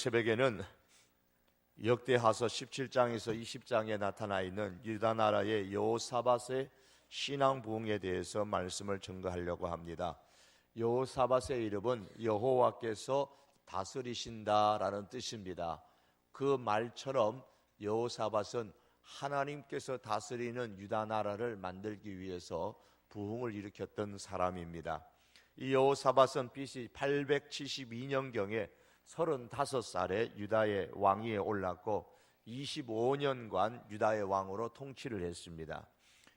새벽에는 역대하서 17장에서 20장에 나타나 있는 유다 나라의 여호사밧의 신앙 부흥에 대해서 말씀을 증거하려고 합니다. 여호사밧의 이름은 여호와께서 다스리신다라는 뜻입니다. 그 말처럼 여호사밧은 하나님께서 다스리는 유다 나라를 만들기 위해서 부흥을 일으켰던 사람입니다. 이 여호사밧은 BC 872년경에 35살에 유다의 왕위에 올랐고 25년간 유다의 왕으로 통치를 했습니다.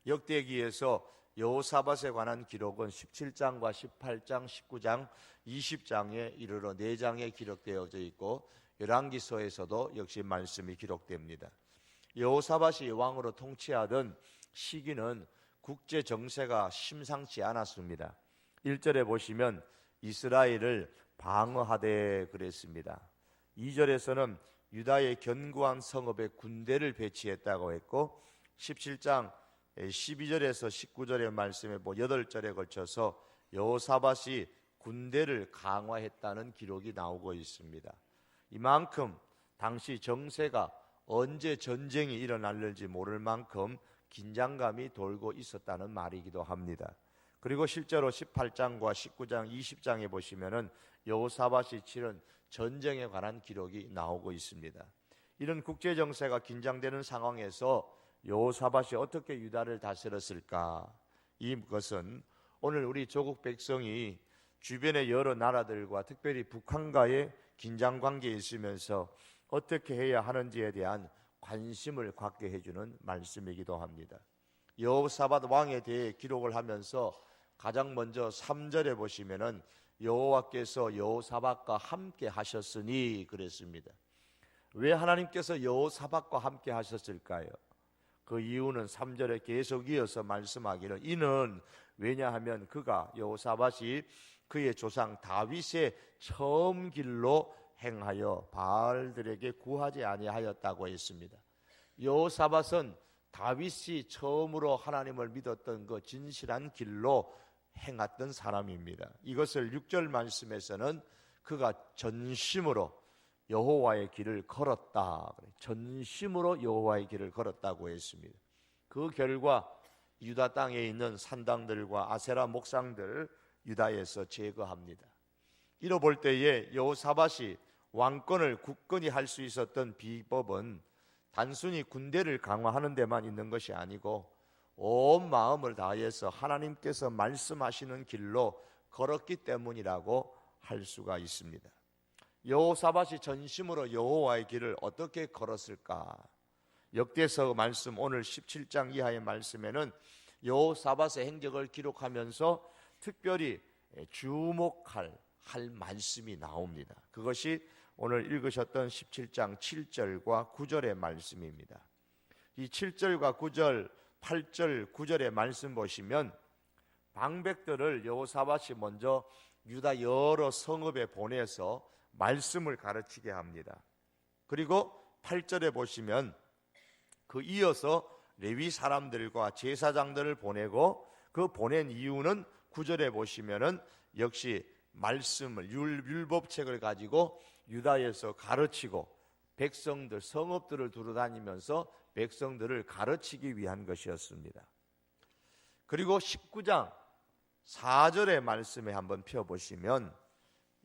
역대기에서 여호사밧에 관한 기록은 17장과 18장, 19장, 20장에 이르러 4장에 기록되어져 있고 열왕기서에서도 역시 말씀이 기록됩니다. 여호사밧이 왕으로 통치하던 시기는 국제 정세가 심상치 않았습니다. 1절에 보시면 이스라엘을 방어하되 그랬습니다. 2절에서는 유다의 견고한 성읍에 군대를 배치했다고 했고 17장 12절에서 19절의 말씀에 8절에 걸쳐서 여호사밧이 군대를 강화했다는 기록이 나오고 있습니다. 이만큼 당시 정세가 언제 전쟁이 일어날지 모를 만큼 긴장감이 돌고 있었다는 말이기도 합니다. 그리고 실제로 18장과 19장, 20장에 보시면은 여호사밧이 치른 전쟁에 관한 기록이 나오고 있습니다. 이런 국제 정세가 긴장되는 상황에서 여호사밧이 어떻게 유다를 다스렸을까? 이것은 오늘 우리 조국 백성이 주변의 여러 나라들과 특별히 북한과의 긴장 관계에 있으면서 어떻게 해야 하는지에 대한 관심을 갖게 해주는 말씀이기도 합니다. 여호사밧 왕에 대해 기록을 하면서 가장 먼저 3절에 보시면은 여호와께서 여호사밧과 함께 하셨으니 그랬습니다. 왜 하나님께서 여호사밧과 함께 하셨을까요? 그 이유는 3절에 계속 이어서 말씀하기를 이는 왜냐하면 그가 여호사밧이 그의 조상 다윗의 처음 길로 행하여 바알들에게 구하지 아니하였다고 했습니다. 여호사밧은 다윗이 처음으로 하나님을 믿었던 그 진실한 길로 행했던 사람입니다. 이것을 6절 말씀에서는 그가 전심으로 여호와의 길을 걸었다. 전심으로 여호와의 길을 걸었다고 했습니다. 그 결과 유다 땅에 있는 산당들과 아세라 목상들 유다에서 제거합니다. 이로 볼 때에 여호사밧이 왕권을 굳건히 할 수 있었던 비법은 단순히 군대를 강화하는 데만 있는 것이 아니고 온 마음을 다해서 하나님께서 말씀하시는 길로 걸었기 때문이라고 할 수가 있습니다. 여호사밧이 전심으로 여호와의 길을 어떻게 걸었을까? 역대서 말씀 오늘 17장 이하의 말씀에는 여호사밧의 행적을 기록하면서 특별히 주목할 말씀이 나옵니다. 그것이 오늘 읽으셨던 17장 7절과 9절의 말씀입니다. 이 7절과 9절, 8절, 9절의 말씀 보시면 방백들을 여호사밧이 먼저 유다 여러 성읍에 보내서 말씀을 가르치게 합니다. 그리고 8절에 보시면 그 이어서 레위 사람들과 제사장들을 보내고 그 보낸 이유는 9절에 보시면은 역시 말씀을 율법책을 가지고 유다에서 가르치고 백성들 성읍들을 두루다니면서 백성들을 가르치기 위한 것이었습니다. 그리고 19장 4절의 말씀에 한번 펴보시면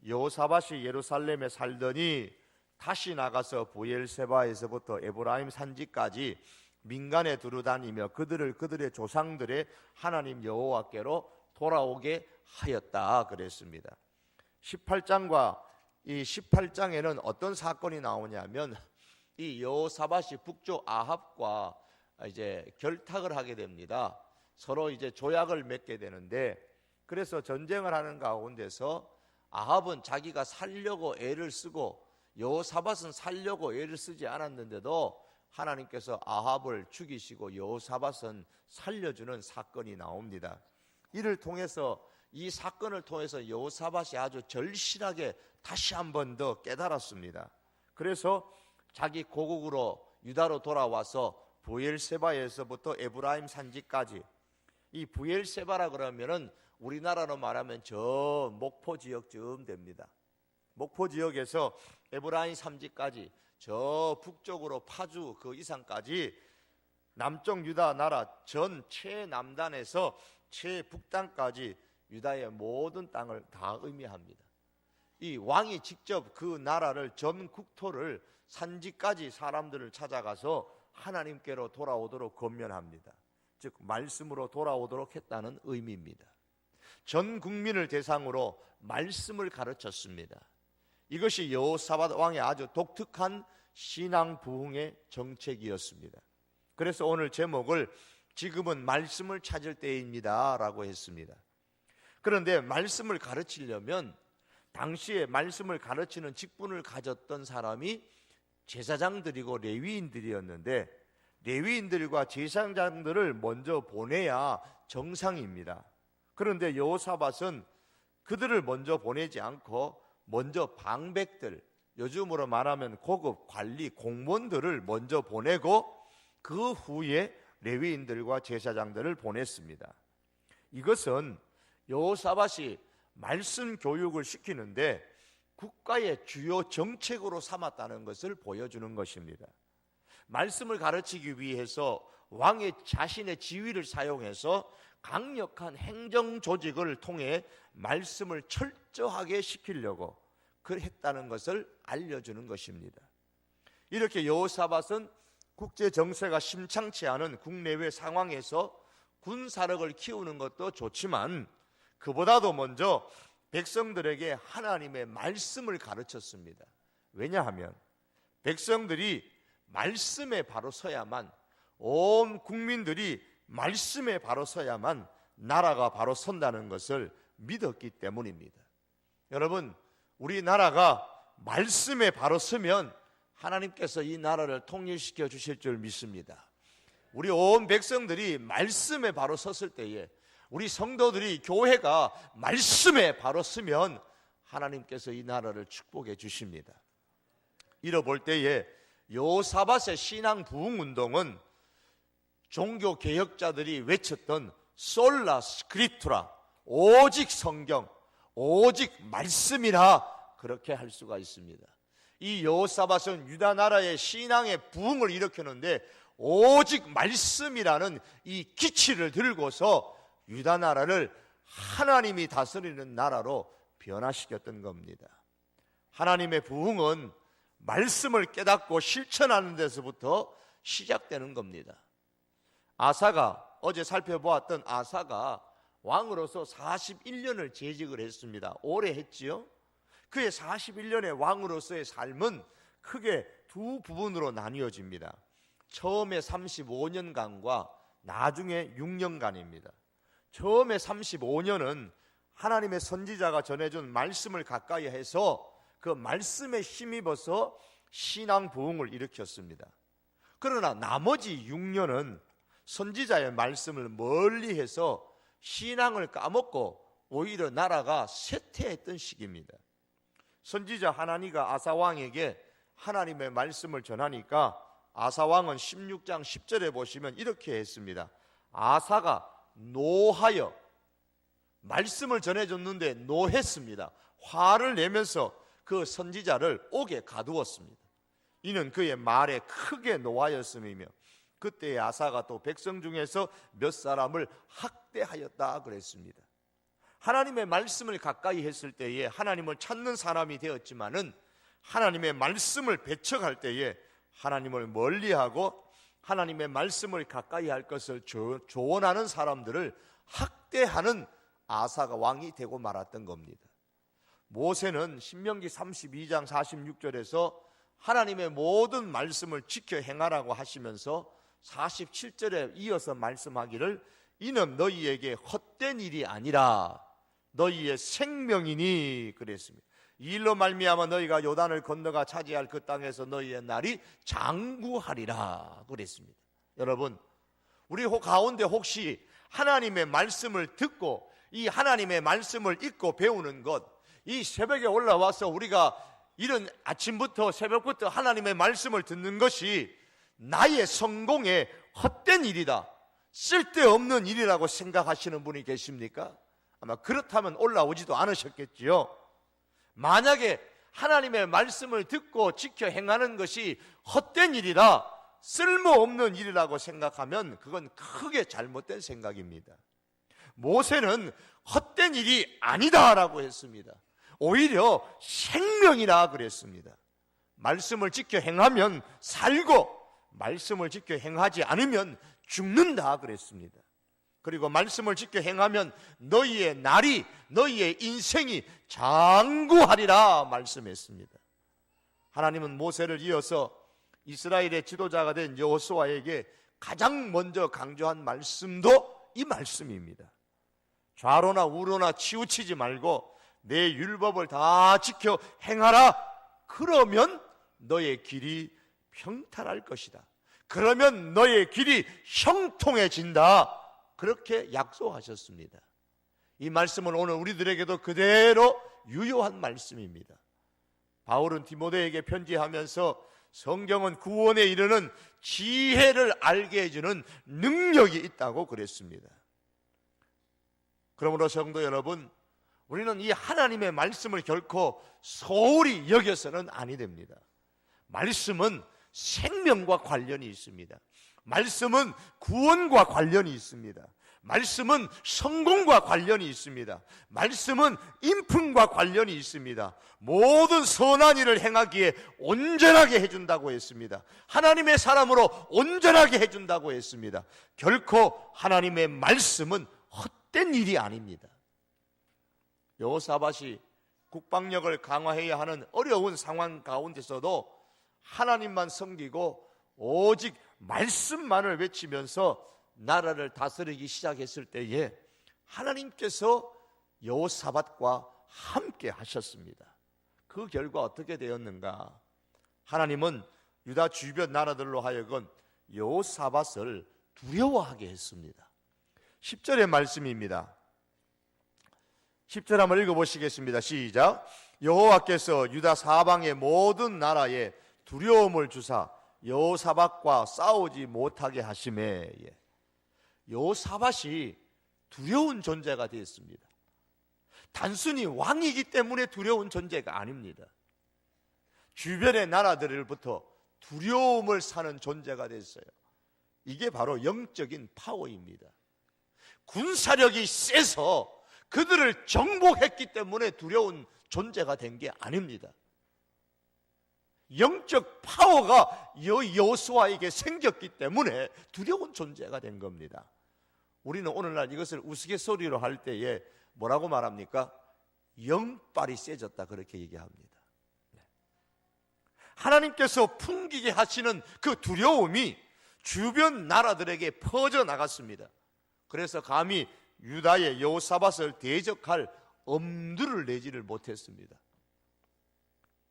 여호사밧이 예루살렘에 살더니 다시 나가서 부엘세바에서부터 에브라임 산지까지 민간에 두루다니며 그들의 조상들의 하나님 여호와께로 돌아오게 하였다 그랬습니다. 18장과 이 18장에는 어떤 사건이 나오냐면 이 여호사밧이 북쪽 아합과 이제 결탁을 하게 됩니다. 서로 이제 조약을 맺게 되는데 그래서 전쟁을 하는 가운데서 아합은 자기가 살려고 애를 쓰고 여호사밧은 살려고 애를 쓰지 않았는데도 하나님께서 아합을 죽이시고 여호사밧은 살려주는 사건이 나옵니다. 이를 통해서 이 사건을 통해서 여호사밧이 아주 절실하게 다시 한 번 더 깨달았습니다. 그래서 자기 고국으로 유다로 돌아와서 부엘세바에서부터 에브라임 산지까지 이 부엘세바라 그러면은 우리나라로 말하면 저 목포 지역쯤 됩니다. 목포 지역에서 에브라임 산지까지 저 북쪽으로 파주 그 이상까지 남쪽 유다 나라 전 최남단에서 최북단까지 유다의 모든 땅을 다 의미합니다. 이 왕이 직접 그 나라를 전 국토를 산지까지 사람들을 찾아가서 하나님께로 돌아오도록 권면합니다. 즉 말씀으로 돌아오도록 했다는 의미입니다. 전 국민을 대상으로 말씀을 가르쳤습니다. 이것이 여호사밧 왕의 아주 독특한 신앙 부흥의 정책이었습니다. 그래서 오늘 제목을 지금은 말씀을 찾을 때입니다 라고 했습니다. 그런데 말씀을 가르치려면 당시에 말씀을 가르치는 직분을 가졌던 사람이 제사장들이고 레위인들이었는데 레위인들과 제사장들을 먼저 보내야 정상입니다. 그런데 여호사밧은 그들을 먼저 보내지 않고 먼저 방백들, 요즘으로 말하면 고급 관리 공무원들을 먼저 보내고 그 후에 레위인들과 제사장들을 보냈습니다. 이것은 여호사밧이 말씀 교육을 시키는데 국가의 주요 정책으로 삼았다는 것을 보여주는 것입니다. 말씀을 가르치기 위해서 왕의 자신의 지위를 사용해서 강력한 행정 조직을 통해 말씀을 철저하게 시키려고 그랬다는 것을 알려주는 것입니다. 이렇게 여호사밧은 국제 정세가 심상치 않은 국내외 상황에서 군사력을 키우는 것도 좋지만 그보다도 먼저 백성들에게 하나님의 말씀을 가르쳤습니다. 왜냐하면 백성들이 말씀에 바로 서야만, 온 국민들이 말씀에 바로 서야만 나라가 바로 선다는 것을 믿었기 때문입니다. 여러분, 우리나라가 말씀에 바로 서면 하나님께서 이 나라를 통일시켜 주실 줄 믿습니다. 우리 온 백성들이 말씀에 바로 섰을 때에, 우리 성도들이 교회가 말씀에 바로 서면 하나님께서 이 나라를 축복해 주십니다. 이러 볼 때에 여호사밧의 신앙 부흥 운동은 종교 개혁자들이 외쳤던 솔라 스크립투라, 오직 성경, 오직 말씀이라 그렇게 할 수가 있습니다. 이 여호사밧은 유다 나라의 신앙의 부흥을 일으켰는데 오직 말씀이라는 이 기치를 들고서 유다 나라를 하나님이 다스리는 나라로 변화시켰던 겁니다. 하나님의 부흥은 말씀을 깨닫고 실천하는 데서부터 시작되는 겁니다. 아사가, 어제 살펴보았던 아사가 왕으로서 41년을 재직을 했습니다. 오래 했지요. 그의 41년의 왕으로서의 삶은 크게 두 부분으로 나뉘어집니다. 처음에 35년간과 나중에 6년간입니다. 처음에 35년은 하나님의 선지자가 전해준 말씀을 가까이 해서 그 말씀에 힘입어서 신앙 부흥을 일으켰습니다. 그러나 나머지 6년은 선지자의 말씀을 멀리해서 신앙을 까먹고 오히려 나라가 쇠퇴했던 시기입니다. 선지자 하나니가 아사왕에게 하나님의 말씀을 전하니까 아사왕은 16장 10절에 보시면 이렇게 했습니다. 아사가 노하여, 말씀을 전해줬는데 노했습니다. 화를 내면서 그 선지자를 옥에 가두었습니다. 이는 그의 말에 크게 노하였음이며 그때의 아사가 또 백성 중에서 몇 사람을 학대하였다 그랬습니다. 하나님의 말씀을 가까이 했을 때에 하나님을 찾는 사람이 되었지만은 하나님의 말씀을 배척할 때에 하나님을 멀리하고 하나님의 말씀을 가까이 할 것을 조언하는 사람들을 학대하는 아사가 왕이 되고 말았던 겁니다. 모세는 신명기 32장 46절에서 하나님의 모든 말씀을 지켜 행하라고 하시면서 47절에 이어서 말씀하기를 이는 너희에게 헛된 일이 아니라 너희의 생명이니 그랬습니다. 이 일로 말미암아 너희가 요단을 건너가 차지할 그 땅에서 너희의 날이 장구하리라 그랬습니다. 여러분, 우리 가운데 혹시 하나님의 말씀을 듣고 이 하나님의 말씀을 읽고 배우는 것, 이 새벽에 올라와서 우리가 이런 아침부터 새벽부터 하나님의 말씀을 듣는 것이 나의 성공의 헛된 일이다, 쓸데없는 일이라고 생각하시는 분이 계십니까? 아마 그렇다면 올라오지도 않으셨겠지요. 만약에 하나님의 말씀을 듣고 지켜 행하는 것이 헛된 일이라, 쓸모없는 일이라고 생각하면 그건 크게 잘못된 생각입니다. 모세는 헛된 일이 아니다라고 했습니다. 오히려 생명이라 그랬습니다. 말씀을 지켜 행하면 살고, 말씀을 지켜 행하지 않으면 죽는다 그랬습니다. 그리고 말씀을 지켜 행하면 너희의 날이, 너희의 인생이 장구하리라 말씀했습니다. 하나님은 모세를 이어서 이스라엘의 지도자가 된 여호수아에게 가장 먼저 강조한 말씀도 이 말씀입니다. 좌로나 우로나 치우치지 말고 내 율법을 다 지켜 행하라. 그러면 너의 길이 평탄할 것이다. 그러면 너의 길이 형통해진다. 그렇게 약속하셨습니다. 이 말씀은 오늘 우리들에게도 그대로 유효한 말씀입니다. 바울은 디모데에게 편지하면서 성경은 구원에 이르는 지혜를 알게 해주는 능력이 있다고 그랬습니다. 그러므로 성도 여러분, 우리는 이 하나님의 말씀을 결코 소홀히 여겨서는 아니 됩니다. 말씀은 생명과 관련이 있습니다. 말씀은 구원과 관련이 있습니다. 말씀은 성공과 관련이 있습니다. 말씀은 인품과 관련이 있습니다. 모든 선한 일을 행하기에 온전하게 해준다고 했습니다. 하나님의 사람으로 온전하게 해준다고 했습니다. 결코 하나님의 말씀은 헛된 일이 아닙니다. 여호사밧이 국방력을 강화해야 하는 어려운 상황 가운데서도 하나님만 섬기고 오직 말씀만을 외치면서 나라를 다스리기 시작했을 때에 하나님께서 여호사밧과 함께 하셨습니다. 그 결과 어떻게 되었는가? 하나님은 유다 주변 나라들로 하여금 여호사밧을 두려워하게 했습니다. 10절의 말씀입니다. 10절 한번 읽어보시겠습니다. 시작. 여호와께서 유다 사방의 모든 나라에 두려움을 주사 여호사밧과 싸우지 못하게 하시매. 여호사밧이 두려운 존재가 되었습니다. 단순히 왕이기 때문에 두려운 존재가 아닙니다. 주변의 나라들로부터 두려움을 사는 존재가 됐어요. 이게 바로 영적인 파워입니다. 군사력이 세서 그들을 정복했기 때문에 두려운 존재가 된 게 아닙니다. 영적 파워가 여호수아에게 생겼기 때문에 두려운 존재가 된 겁니다. 우리는 오늘날 이것을 우스갯소리로 할 때에 뭐라고 말합니까? 영빨이 세졌다, 그렇게 얘기합니다. 하나님께서 풍기게 하시는 그 두려움이 주변 나라들에게 퍼져나갔습니다. 그래서 감히 유다의 여호사밧을 대적할 엄두를 내지를 못했습니다.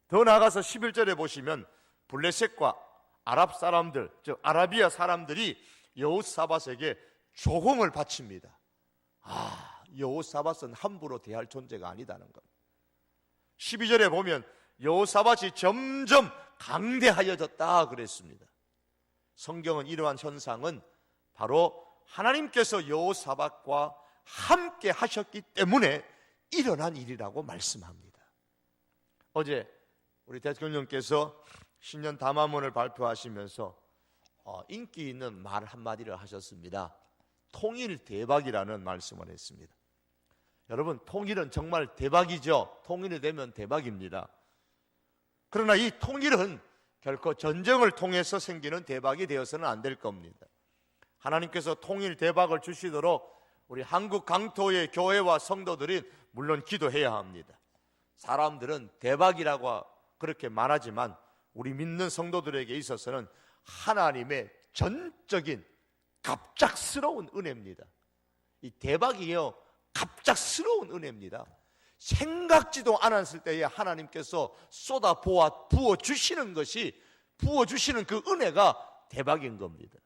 더 나아가서 11절에 보시면 블레셋과 아랍 사람들, 즉 아라비아 사람들이 여호사밧에게 조공을 바칩니다. 여호사밧은 함부로 대할 존재가 아니다는 것. 12절에 보면 여호사밧이 점점 강대하여졌다 그랬습니다. 성경은 이러한 현상은 바로 하나님께서 여호사밧과 함께 하셨기 때문에 일어난 일이라고 말씀합니다. 어제 우리 대통령께서 신년 담화문을 발표하시면서 인기 있는 말 한마디를 하셨습니다. 통일 대박이라는 말씀을 했습니다. 여러분, 통일은 정말 대박이죠. 통일이 되면 대박입니다. 그러나 이 통일은 결코 전쟁을 통해서 생기는 대박이 되어서는 안 될 겁니다. 하나님께서 통일 대박을 주시도록 우리 한국 강토의 교회와 성도들이 물론 기도해야 합니다. 사람들은 대박이라고 그렇게 말하지만 우리 믿는 성도들에게 있어서는 하나님의 전적인 갑작스러운 은혜입니다. 이 대박이요, 갑작스러운 은혜입니다. 생각지도 않았을 때에 하나님께서 쏟아 부어주시는 것이, 부어주시는 그 은혜가 대박인 겁니다.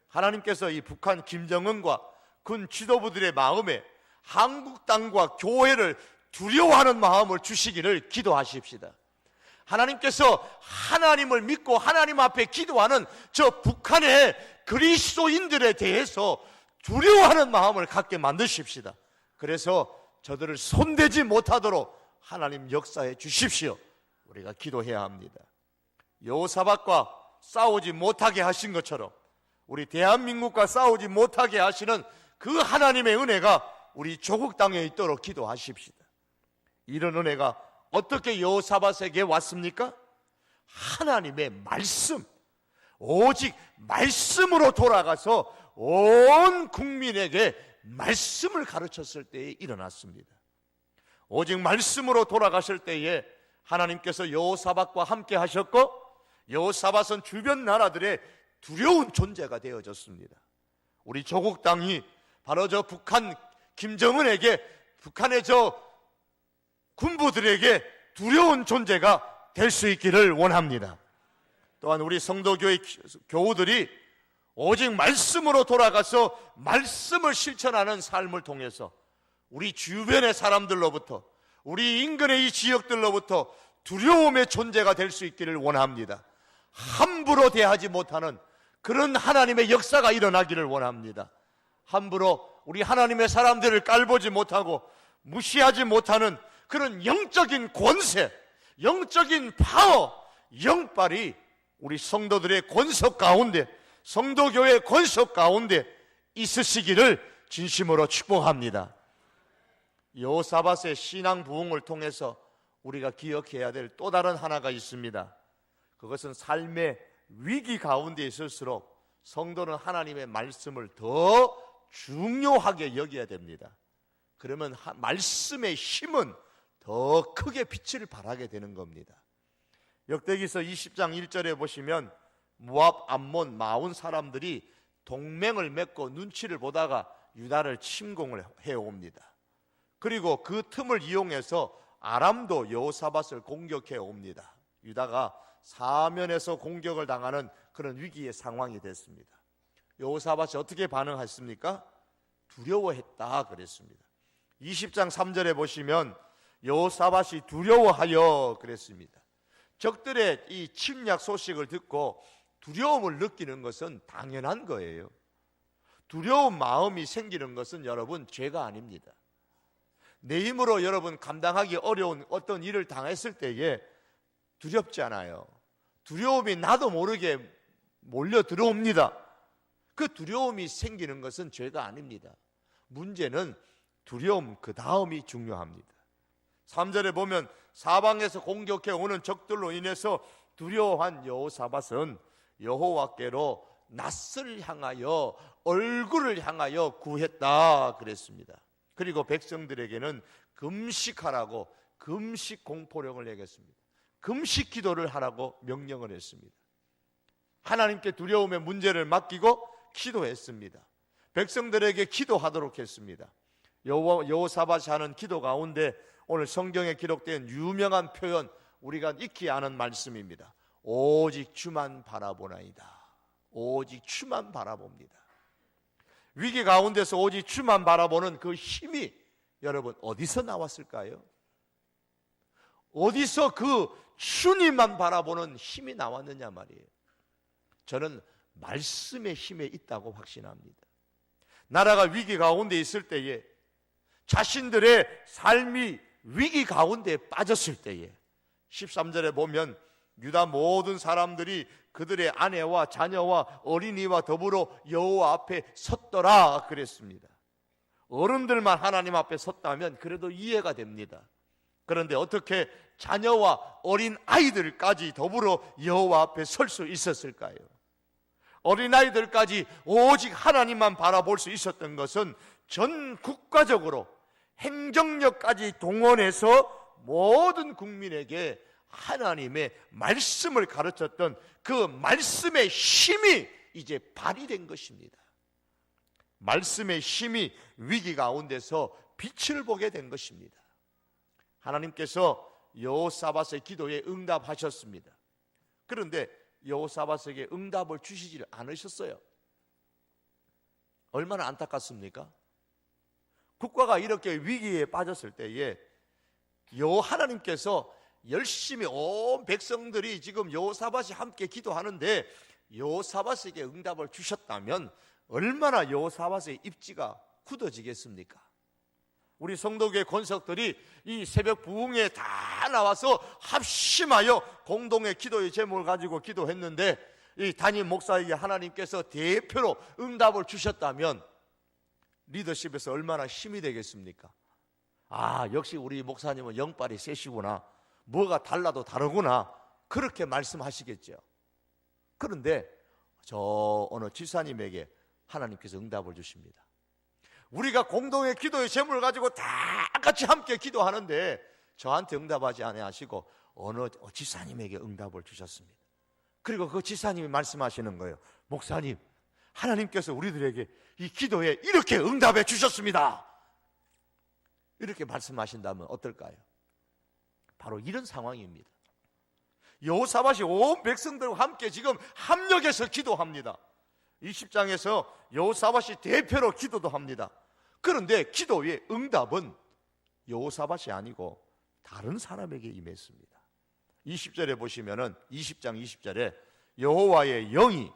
하나님께서 이 북한 김정은과 군 지도부들의 마음에 한국 땅과 교회를 두려워하는 마음을 주시기를 기도하십시다. 하나님께서 하나님을 믿고 하나님 앞에 기도하는 저 북한의 그리스도인들에 대해서 두려워하는 마음을 갖게 만드십시다. 그래서 저들을 손대지 못하도록 하나님 역사해 주십시오. 우리가 기도해야 합니다. 여호사밧과 싸우지 못하게 하신 것처럼 우리 대한민국과 싸우지 못하게 하시는 그 하나님의 은혜가 우리 조국 땅에 있도록 기도하십시다. 이런 은혜가 어떻게 여호사밧에게 왔습니까? 하나님의 말씀, 오직 말씀으로 돌아가서 온 국민에게 말씀을 가르쳤을 때에 일어났습니다. 오직 말씀으로 돌아가실 때에 하나님께서 여호사밧과 함께 하셨고, 여호사밧은 주변 나라들의 두려운 존재가 되어졌습니다. 우리 조국 땅이 바로 저 북한 김정은에게, 북한의 저 군부들에게 두려운 존재가 될 수 있기를 원합니다. 또한 우리 성도교회 교우들이 오직 말씀으로 돌아가서 말씀을 실천하는 삶을 통해서 우리 주변의 사람들로부터, 우리 인근의 이 지역들로부터 두려움의 존재가 될 수 있기를 원합니다. 함부로 대하지 못하는 그런 하나님의 역사가 일어나기를 원합니다. 함부로 우리 하나님의 사람들을 깔보지 못하고 무시하지 못하는 그런 영적인 권세, 영적인 파워, 영빨이 우리 성도들의 권속 가운데, 성도교회의 권속 가운데 있으시기를 진심으로 축복합니다. 여호사밧의 신앙 부흥을 통해서 우리가 기억해야 될 또 다른 하나가 있습니다. 그것은 삶의 위기 가운데 있을수록 성도는 하나님의 말씀을 더 중요하게 여겨야 됩니다. 그러면 말씀의 힘은 더 크게 빛을 발하게 되는 겁니다. 역대기서 20장 1절에 보시면 모압, 암몬, 마온 사람들이 동맹을 맺고 눈치를 보다가 유다를 침공을 해옵니다. 그리고 그 틈을 이용해서 아람도 여호사밧을 공격해 옵니다. 유다가 사면에서 공격을 당하는 그런 위기의 상황이 됐습니다. 여호사밧이 어떻게 반응했습니까? 두려워했다 그랬습니다. 20장 3절에 보시면 여호사밧이 두려워하여 그랬습니다. 적들의 이 침략 소식을 듣고 두려움을 느끼는 것은 당연한 거예요. 두려운 마음이 생기는 것은 여러분 죄가 아닙니다. 내 힘으로 여러분 감당하기 어려운 어떤 일을 당했을 때에 두렵지 않아요. 두려움이 나도 모르게 몰려 들어옵니다. 그 두려움이 생기는 것은 죄가 아닙니다. 문제는 두려움 그 다음이 중요합니다. 3절에 보면 사방에서 공격해 오는 적들로 인해서 두려워한 여호사밧은 여호와께로 낯을 향하여 얼굴을 향하여 구했다 그랬습니다. 그리고 백성들에게는 금식하라고 금식 공포령을 내겠습니다. 금식 기도를 하라고 명령을 했습니다. 하나님께 두려움의 문제를 맡기고 기도했습니다. 백성들에게 기도하도록 했습니다. 여호사밧이 하는 기도 가운데 오늘 성경에 기록된 유명한 표현, 우리가 익히 아는 말씀입니다. 오직 주만 바라보나이다. 오직 주만 바라봅니다. 위기 가운데서 오직 주만 바라보는 그 힘이 여러분 어디서 나왔을까요? 어디서 그 주님만 바라보는 힘이 나왔느냐 말이에요. 저는 말씀의 힘에 있다고 확신합니다. 나라가 위기 가운데 있을 때에, 자신들의 삶이 위기 가운데 빠졌을 때에 13절에 보면 유다 모든 사람들이 그들의 아내와 자녀와 어린이와 더불어 여호와 앞에 섰더라 그랬습니다. 어른들만 하나님 앞에 섰다면 그래도 이해가 됩니다. 그런데 어떻게 자녀와 어린 아이들까지 더불어 여호와 앞에 설 수 있었을까요? 어린아이들까지 오직 하나님만 바라볼 수 있었던 것은 전 국가적으로 행정력까지 동원해서 모든 국민에게 하나님의 말씀을 가르쳤던 그 말씀의 힘이 이제 발휘된 것입니다. 말씀의 힘이 위기 가운데서 빛을 보게 된 것입니다. 하나님께서 여호사밧의 기도에 응답하셨습니다. 그런데 여호사밧에게 응답을 주시지 않으셨어요. 얼마나 안타깝습니까? 국가가 이렇게 위기에 빠졌을 때에 하나님께서 열심히 온 백성들이 지금 여호사밧이 함께 기도하는데 여호사밧에게 응답을 주셨다면 얼마나 여호사밧의 입지가 굳어지겠습니까? 우리 성도교회 권석들이 이 새벽 부흥에 다 나와서 합심하여 공동의 기도의 제목을 가지고 기도했는데, 이 담임 목사에게 하나님께서 대표로 응답을 주셨다면 리더십에서 얼마나 힘이 되겠습니까? 아, 역시 우리 목사님은 영빨이 세시구나, 뭐가 달라도 다르구나, 그렇게 말씀하시겠죠. 그런데 저 어느 지사님에게 하나님께서 응답을 주십니다. 우리가 공동의 기도의 제목을 가지고 다 같이 함께 기도하는데 저한테 응답하지 아니하시고 어느 지사님에게 응답을 주셨습니다. 그리고 그 지사님이 말씀하시는 거예요. 목사님, 하나님께서 우리들에게 이 기도에 이렇게 응답해 주셨습니다. 이렇게 말씀하신다면 어떨까요? 바로 이런 상황입니다. 여호사밧이 온 백성들과 함께 지금 합력해서 기도합니다. 20장에서 여호사밧이 대표로 기도도 합니다. 그런데 기도의 응답은 여호사밧이 아니고 다른 사람에게 임했습니다. 20절에 보시면은 20장 20절에 여호와의 영이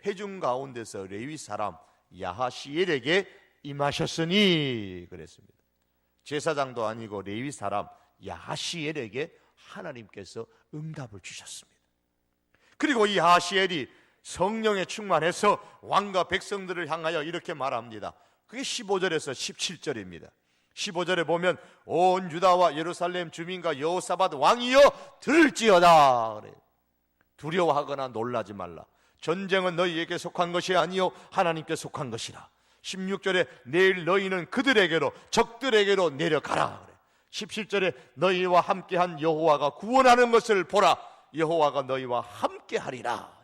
회중 가운데서 레위 사람 야하시엘에게 임하셨으니 그랬습니다. 제사장도 아니고 레위 사람 야하시엘에게 하나님께서 응답을 주셨습니다. 그리고 이 야하시엘이 성령에 충만해서 왕과 백성들을 향하여 이렇게 말합니다. 그게 15절에서 17절입니다. 15절에 보면 온 유다와 예루살렘 주민과 여호사밧 왕이여 들을지어다 그래요. 두려워하거나 놀라지 말라. 전쟁은 너희에게 속한 것이 아니요 하나님께 속한 것이라. 16절에 내일 너희는 그들에게로 적들에게로 내려가라 그래. 17절에 너희와 함께한 여호와가 구원하는 것을 보라. 여호와가 너희와 함께하리라.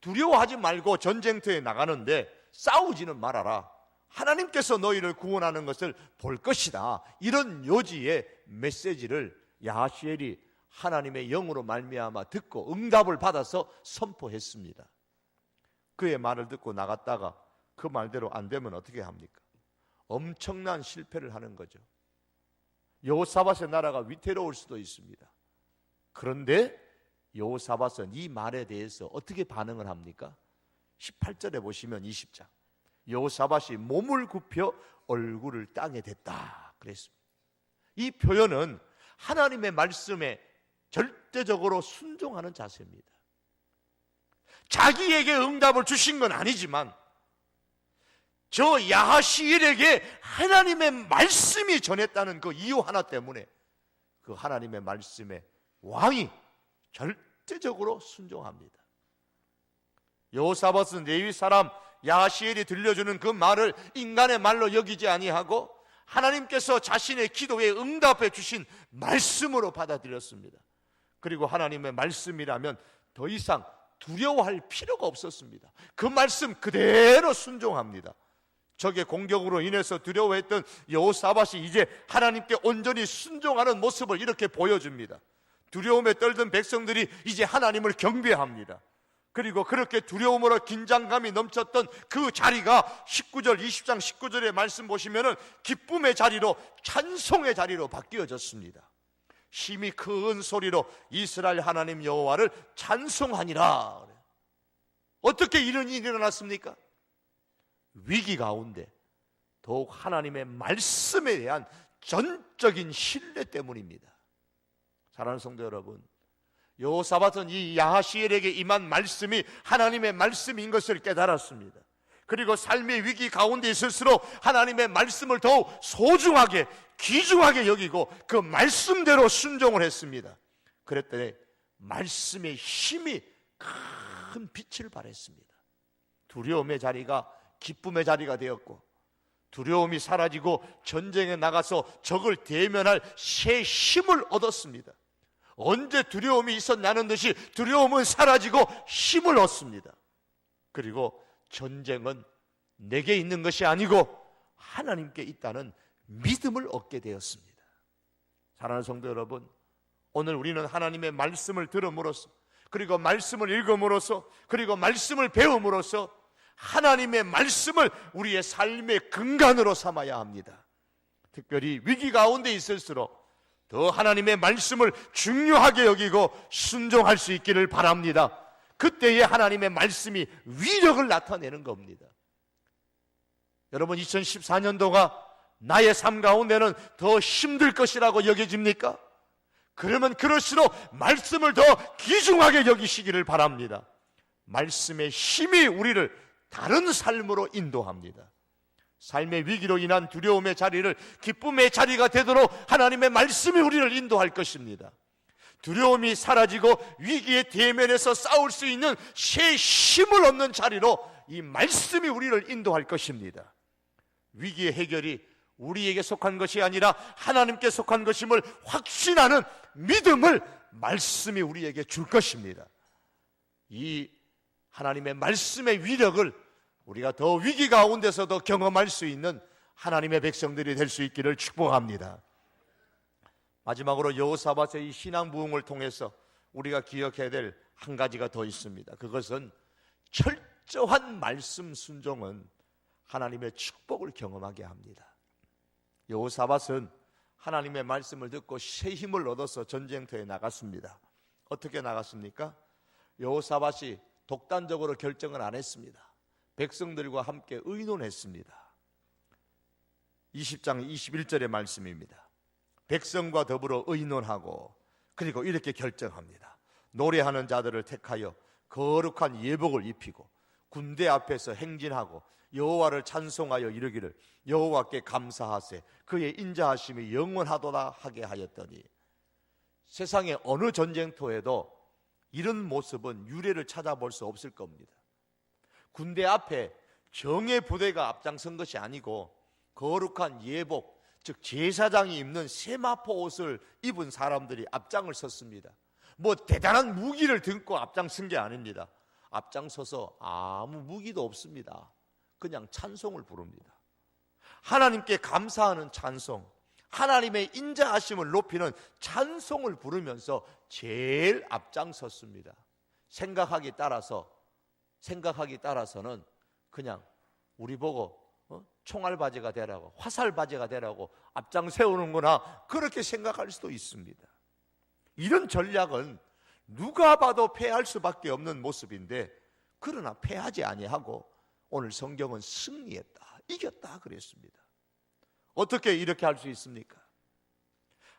두려워하지 말고 전쟁터에 나가는데 싸우지는 말아라. 하나님께서 너희를 구원하는 것을 볼 것이다. 이런 요지의 메시지를 야하시엘이 하나님의 영으로 말미암아 듣고 응답을 받아서 선포했습니다. 그의 말을 듣고 나갔다가 그 말대로 안 되면 어떻게 합니까? 엄청난 실패를 하는 거죠. 여호사밧의 나라가 위태로울 수도 있습니다. 그런데 여호사밧은 이 말에 대해서 어떻게 반응을 합니까? 18절에 보시면 20장 여호사밧이 몸을 굽혀 얼굴을 땅에 댔다 그랬습니다. 이 표현은 하나님의 말씀에 절대적으로 순종하는 자세입니다. 자기에게 응답을 주신 건 아니지만 저 야하시엘에게 하나님의 말씀이 전했다는 그 이유 하나 때문에 그 하나님의 말씀에 왕이 절대적으로 순종합니다. 여호사밧은 레위 사람 야하시엘이 들려주는 그 말을 인간의 말로 여기지 아니하고 하나님께서 자신의 기도에 응답해 주신 말씀으로 받아들였습니다. 그리고 하나님의 말씀이라면 더 이상 두려워할 필요가 없었습니다. 그 말씀 그대로 순종합니다. 적의 공격으로 인해서 두려워했던 여호사밧이 이제 하나님께 온전히 순종하는 모습을 이렇게 보여줍니다. 두려움에 떨던 백성들이 이제 하나님을 경배합니다. 그리고 그렇게 두려움으로 긴장감이 넘쳤던 그 자리가 19절 20장 19절의 말씀 보시면은 기쁨의 자리로 찬송의 자리로 바뀌어졌습니다. 힘이 큰 소리로 이스라엘 하나님 여호와를 찬송하니라. 어떻게 이런 일이 일어났습니까? 위기 가운데 더욱 하나님의 말씀에 대한 전적인 신뢰 때문입니다. 사랑하는 성도 여러분, 여호사밧은 이 야하시엘에게 임한 말씀이 하나님의 말씀인 것을 깨달았습니다. 그리고 삶의 위기 가운데 있을수록 하나님의 말씀을 더욱 소중하게 귀중하게 여기고 그 말씀대로 순종을 했습니다. 그랬더니 말씀의 힘이 큰 빛을 발했습니다. 두려움의 자리가 기쁨의 자리가 되었고 두려움이 사라지고 전쟁에 나가서 적을 대면할 새 힘을 얻었습니다. 언제 두려움이 있었냐는 듯이 두려움은 사라지고 힘을 얻습니다. 그리고 전쟁은 내게 있는 것이 아니고 하나님께 있다는 믿음을 얻게 되었습니다. 사랑하는 성도 여러분, 오늘 우리는 하나님의 말씀을 들음으로써 그리고 말씀을 읽음으로써 그리고 말씀을 배움으로써 하나님의 말씀을 우리의 삶의 근간으로 삼아야 합니다. 특별히 위기 가운데 있을수록 더 하나님의 말씀을 중요하게 여기고 순종할 수 있기를 바랍니다. 그때에 하나님의 말씀이 위력을 나타내는 겁니다. 여러분, 2014년도가 나의 삶 가운데는 더 힘들 것이라고 여겨집니까? 그러면 그럴수록 말씀을 더 귀중하게 여기시기를 바랍니다. 말씀의 힘이 우리를 다른 삶으로 인도합니다. 삶의 위기로 인한 두려움의 자리를 기쁨의 자리가 되도록 하나님의 말씀이 우리를 인도할 것입니다. 두려움이 사라지고 위기의 대면에서 싸울 수 있는 새 힘을 얻는 자리로 이 말씀이 우리를 인도할 것입니다. 위기의 해결이 우리에게 속한 것이 아니라 하나님께 속한 것임을 확신하는 믿음을 말씀이 우리에게 줄 것입니다. 이 하나님의 말씀의 위력을 우리가 더 위기 가운데서도 경험할 수 있는 하나님의 백성들이 될 수 있기를 축복합니다. 마지막으로 여호사밧의 이 신앙 부흥을 통해서 우리가 기억해야 될 한 가지가 더 있습니다. 그것은 철저한 말씀 순종은 하나님의 축복을 경험하게 합니다. 여호사밧은 하나님의 말씀을 듣고 새 힘을 얻어서 전쟁터에 나갔습니다. 어떻게 나갔습니까? 여호사밧이 독단적으로 결정을 안 했습니다. 백성들과 함께 의논했습니다. 20장 21절의 말씀입니다. 백성과 더불어 의논하고 그리고 이렇게 결정합니다. 노래하는 자들을 택하여 거룩한 예복을 입히고 군대 앞에서 행진하고 여호와를 찬송하여 이르기를 여호와께 감사하세 그의 인자하심이 영원하도다 하게 하였더니, 세상의 어느 전쟁터에도 이런 모습은 유례를 찾아볼 수 없을 겁니다. 군대 앞에 정예 부대가 앞장선 것이 아니고 거룩한 예복, 즉 제사장이 입는 세마포 옷을 입은 사람들이 앞장을 섰습니다. 뭐 대단한 무기를 들고 앞장선 게 아닙니다. 앞장서서 아무 무기도 없습니다. 그냥 찬송을 부릅니다. 하나님께 감사하는 찬송, 하나님의 인자하심을 높이는 찬송을 부르면서 제일 앞장섰습니다. 생각하기 따라서는 그냥 우리 보고 총알바지가 되라고, 화살바지가 되라고 앞장 세우는구나, 그렇게 생각할 수도 있습니다. 이런 전략은 누가 봐도 패할 수밖에 없는 모습인데, 그러나 패하지 아니하고 오늘 성경은 승리했다, 이겼다 그랬습니다. 어떻게 이렇게 할 수 있습니까?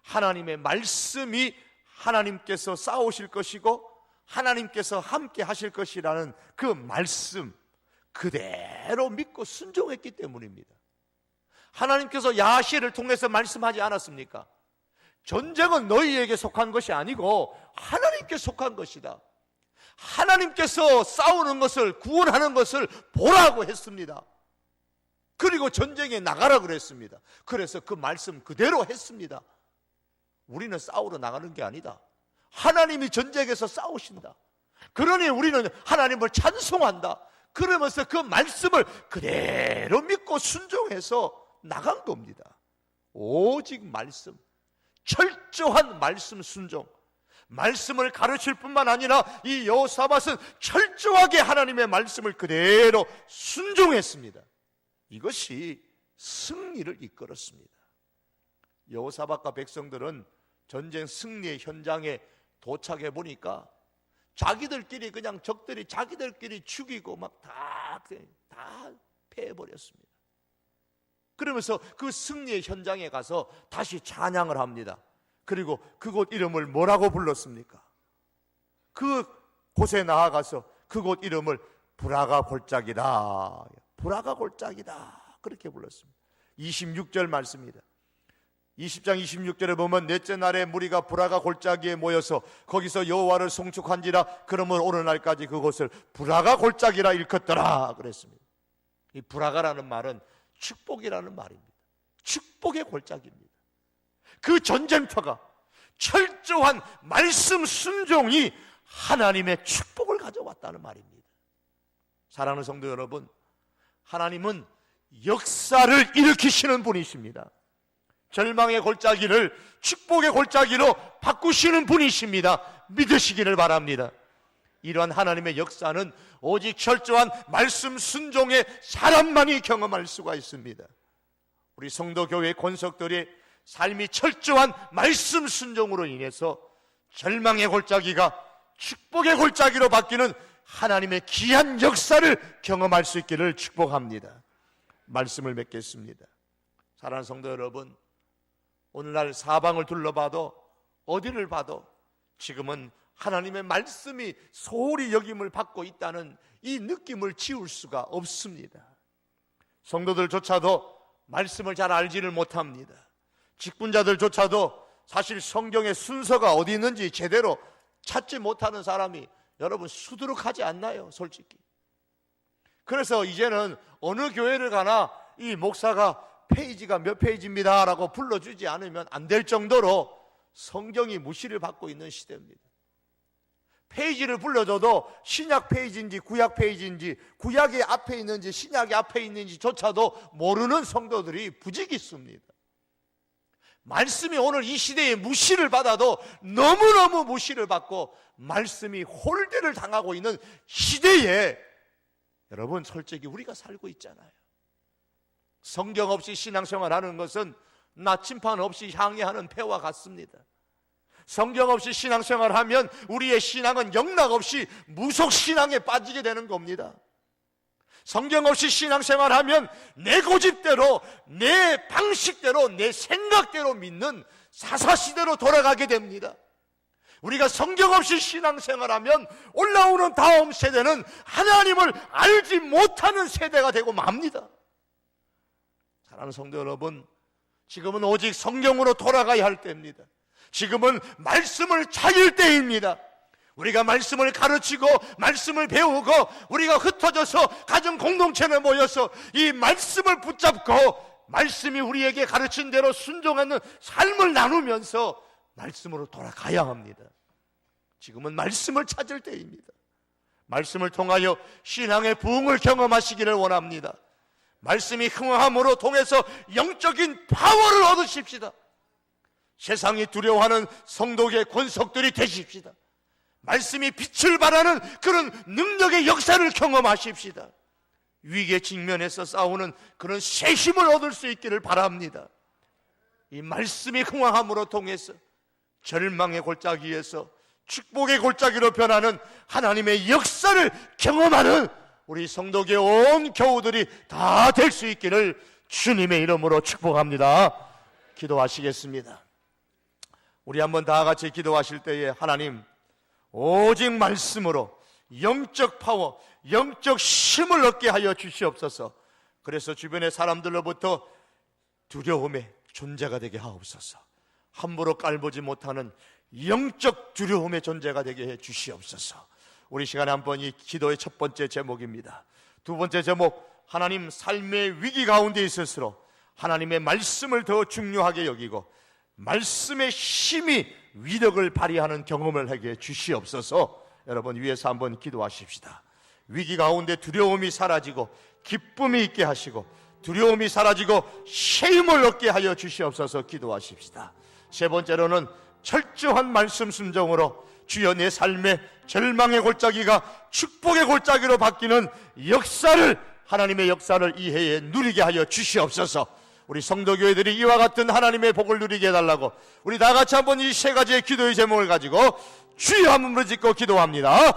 하나님의 말씀이 하나님께서 싸우실 것이고 하나님께서 함께 하실 것이라는 그 말씀 그대로 믿고 순종했기 때문입니다. 하나님께서 야시를 통해서 말씀하지 않았습니까? 전쟁은 너희에게 속한 것이 아니고 하나님께 속한 것이다. 하나님께서 싸우는 것을, 구원하는 것을 보라고 했습니다. 그리고 전쟁에 나가라 그랬습니다. 그래서 그 말씀 그대로 했습니다. 우리는 싸우러 나가는 게 아니다. 하나님이 전쟁에서 싸우신다. 그러니 우리는 하나님을 찬송한다. 그러면서 그 말씀을 그대로 믿고 순종해서 나간 겁니다. 오직 말씀, 철저한 말씀 순종, 말씀을 가르칠 뿐만 아니라 이 여호사밧은 철저하게 하나님의 말씀을 그대로 순종했습니다. 이것이 승리를 이끌었습니다. 여호사밧과 백성들은 전쟁 승리의 현장에 도착해 보니까 자기들끼리, 그냥 적들이 자기들끼리 죽이고 막 다 패해버렸습니다. 그러면서 그 승리의 현장에 가서 다시 찬양을 합니다. 그리고 그곳 이름을 뭐라고 불렀습니까? 그 곳에 나아가서 그곳 이름을 브라가 골짜기다, 브라가 골짜기다, 그렇게 불렀습니다. 26절 말씀입니다. 20장 26절에 보면 넷째 날에 무리가 브라가 골짜기에 모여서 거기서 여호와를 송축한지라 그러면 오늘날까지 그곳을 브라가 골짜기라 일컫더라 그랬습니다. 이 브라가라는 말은 축복이라는 말입니다. 축복의 골짜기입니다. 그 전쟁터가 철저한 말씀 순종이 하나님의 축복을 가져왔다는 말입니다. 사랑하는 성도 여러분, 하나님은 역사를 일으키시는 분이십니다. 절망의 골짜기를 축복의 골짜기로 바꾸시는 분이십니다. 믿으시기를 바랍니다. 이러한 하나님의 역사는 오직 철저한 말씀 순종의 사람만이 경험할 수가 있습니다. 우리 성도교회 권석들의 삶이 철저한 말씀 순종으로 인해서 절망의 골짜기가 축복의 골짜기로 바뀌는 하나님의 귀한 역사를 경험할 수 있기를 축복합니다. 말씀을 맺겠습니다. 사랑하는 성도 여러분, 오늘날 사방을 둘러봐도 어디를 봐도 지금은 하나님의 말씀이 소홀히 여김을 받고 있다는 이 느낌을 지울 수가 없습니다. 성도들조차도 말씀을 잘 알지를 못합니다. 직분자들조차도 사실 성경의 순서가 어디 있는지 제대로 찾지 못하는 사람이 여러분 수두룩하지 않나요? 솔직히. 그래서 이제는 어느 교회를 가나 이 목사가 페이지가 몇 페이지입니다 라고 불러주지 않으면 안 될 정도로 성경이 무시를 받고 있는 시대입니다. 페이지를 불러줘도 신약 페이지인지 구약 페이지인지, 구약이 앞에 있는지 신약이 앞에 있는지 조차도 모르는 성도들이 부지기 있습니다. 말씀이 오늘 이 시대에 무시를 받아도 너무너무 무시를 받고 말씀이 홀대를 당하고 있는 시대에 여러분 솔직히 우리가 살고 있잖아요. 성경 없이 신앙생활하는 것은 나침판 없이 향해하는 배와 같습니다. 성경 없이 신앙생활하면 우리의 신앙은 영락없이 무속신앙에 빠지게 되는 겁니다. 성경 없이 신앙생활하면 내 고집대로, 내 방식대로, 내 생각대로 믿는 사사시대로 돌아가게 됩니다. 우리가 성경 없이 신앙생활하면 올라오는 다음 세대는 하나님을 알지 못하는 세대가 되고 맙니다. 사랑하는 성도 여러분, 지금은 오직 성경으로 돌아가야 할 때입니다. 지금은 말씀을 찾을 때입니다. 우리가 말씀을 가르치고 말씀을 배우고 우리가 흩어져서 가정 공동체에 모여서 이 말씀을 붙잡고 말씀이 우리에게 가르친 대로 순종하는 삶을 나누면서 말씀으로 돌아가야 합니다. 지금은 말씀을 찾을 때입니다. 말씀을 통하여 신앙의 부흥을 경험하시기를 원합니다. 말씀이 흥함으로 통해서 영적인 파워를 얻으십시다. 세상이 두려워하는 성도의 권속들이 되십시다. 말씀이 빛을 발하는 그런 능력의 역사를 경험하십시다. 위기에 직면해서 싸우는 그런 새 힘을 얻을 수 있기를 바랍니다. 이 말씀이 흥왕함으로 통해서 절망의 골짜기에서 축복의 골짜기로 변하는 하나님의 역사를 경험하는 우리 성도의 온 교우들이 다 될 수 있기를 주님의 이름으로 축복합니다. 기도하시겠습니다. 우리 한번 다 같이 기도하실 때에 하나님, 오직 말씀으로 영적 파워, 영적 힘을 얻게 하여 주시옵소서. 그래서 주변의 사람들로부터 두려움의 존재가 되게 하옵소서. 함부로 깔보지 못하는 영적 두려움의 존재가 되게 해 주시옵소서. 우리 시간에 한번 이 기도의 첫 번째 제목입니다. 두 번째 제목, 하나님 삶의 위기 가운데 있을수록 하나님의 말씀을 더 중요하게 여기고 말씀의 힘이 위력을 발휘하는 경험을 하게 주시옵소서. 여러분 위에서 한번 기도하십시다. 위기 가운데 두려움이 사라지고 기쁨이 있게 하시고 두려움이 사라지고 새 힘을 얻게 하여 주시옵소서. 기도하십시다. 세 번째로는 철저한 말씀 순종으로 주여 내 삶의 절망의 골짜기가 축복의 골짜기로 바뀌는 역사를, 하나님의 역사를 이 해에 누리게 하여 주시옵소서. 우리 성도교회들이 이와 같은 하나님의 복을 누리게 해달라고 우리 다 같이 한번 이 세 가지의 기도의 제목을 가지고 주여 한번 짓고 기도합니다.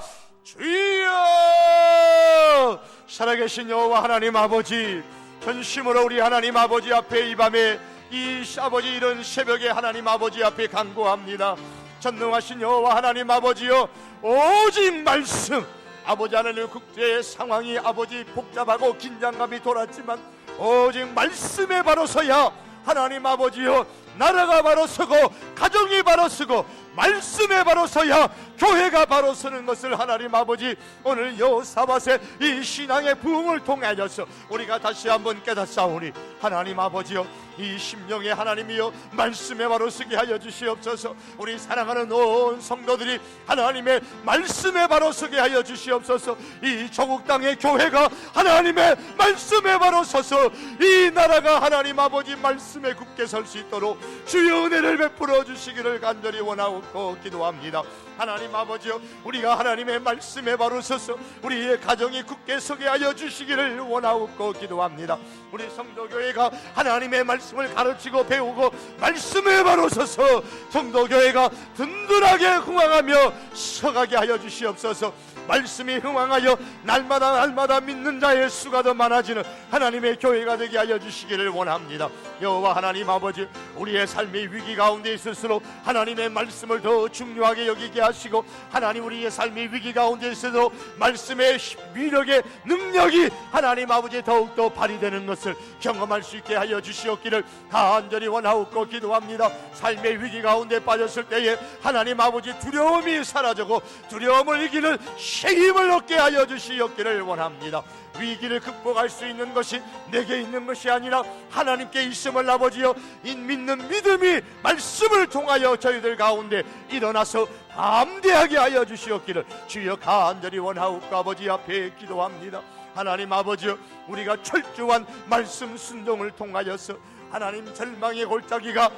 주여! 살아계신 여호와 하나님 아버지, 전심으로 우리 하나님 아버지 앞에 이 밤에 이 아버지 이런 새벽에 하나님 아버지 앞에 간구합니다. 전능하신 여호와 하나님 아버지여, 오직 말씀, 아버지 하나님 국제의 상황이 아버지 복잡하고 긴장감이 돌았지만 오직 말씀에 바로 서야 하나님 아버지여 나라가 바로 서고 가정이 바로 서고 말씀에 바로 서야 교회가 바로 서는 것을 하나님 아버지 오늘 여호사밧의 이 신앙의 부흥을 통하여서 우리가 다시 한번 깨닫사오니 하나님 아버지여 이 심령의 하나님이여 말씀에 바로 서게 하여 주시옵소서. 우리 사랑하는 온 성도들이 하나님의 말씀에 바로 서게 하여 주시옵소서. 이 조국 땅의 교회가 하나님의 말씀에 바로 서서 이 나라가 하나님 아버지 말씀에 굳게 설 수 있도록 주여 은혜를 베풀어 주시기를 간절히 원하옵나이다. 원하옵고 기도합니다. 하나님 아버지여, 우리가 하나님의 말씀에 바로 서서 우리의 가정이 굳게 서게 하여 주시기를 원하옵고 기도합니다. 우리 성도교회가 하나님의 말씀을 가르치고 배우고 말씀에 바로 서서 성도교회가 든든하게 흥왕하며 서가게 하여 주시옵소서. 말씀이 흥왕하여 날마다 믿는 자의 수가 더 많아지는 하나님의 교회가 되게 하여 주시기를 원합니다. 여호와 하나님 아버지, 우리의 삶의 위기 가운데 있을수록 하나님의 말씀을 더 중요하게 여기게 하시고, 하나님 우리의 삶의 위기 가운데 있어도 말씀의 위력의 능력이 하나님 아버지 더욱더 발휘되는 것을 경험할 수 있게 하여 주시옵기를 간절히 원하옵고 기도합니다. 삶의 위기 가운데 빠졌을 때에 하나님 아버지 두려움이 사라지고 두려움을 이기는 힘을 얻게 하여 주시옵기를 원합니다. 위기를 극복할 수 있는 것이 내게 있는 것이 아니라 하나님께 있음을 아버지여, 믿는 믿음이 말씀을 통하여 저희들 가운데 일어나서 담대하게 하여 주시옵기를 주여 간절히 원하옵고 아버지 앞에 기도합니다. 하나님 아버지여, 우리가 철저한 말씀 순종을 통하여서 하나님 절망의 골짜기가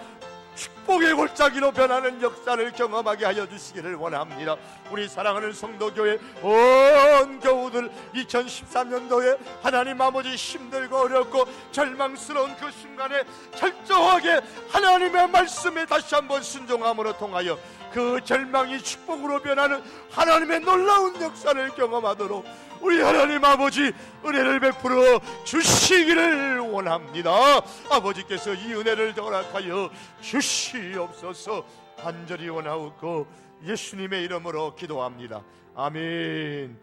축복의 골짜기로 변하는 역사를 경험하게 하여 주시기를 원합니다. 우리 사랑하는 성도교회 온 교우들 2013년도에 하나님 아버지 힘들고 어렵고 절망스러운 그 순간에 철저하게 하나님의 말씀에 다시 한번 순종함으로 통하여 그 절망이 축복으로 변하는 하나님의 놀라운 역사를 경험하도록 우리 하나님 아버지 은혜를 베풀어 주시기를 원합니다. 아버지께서 이 은혜를 허락하여 주시옵소서. 간절히 원하옵고 예수님의 이름으로 기도합니다. 아멘.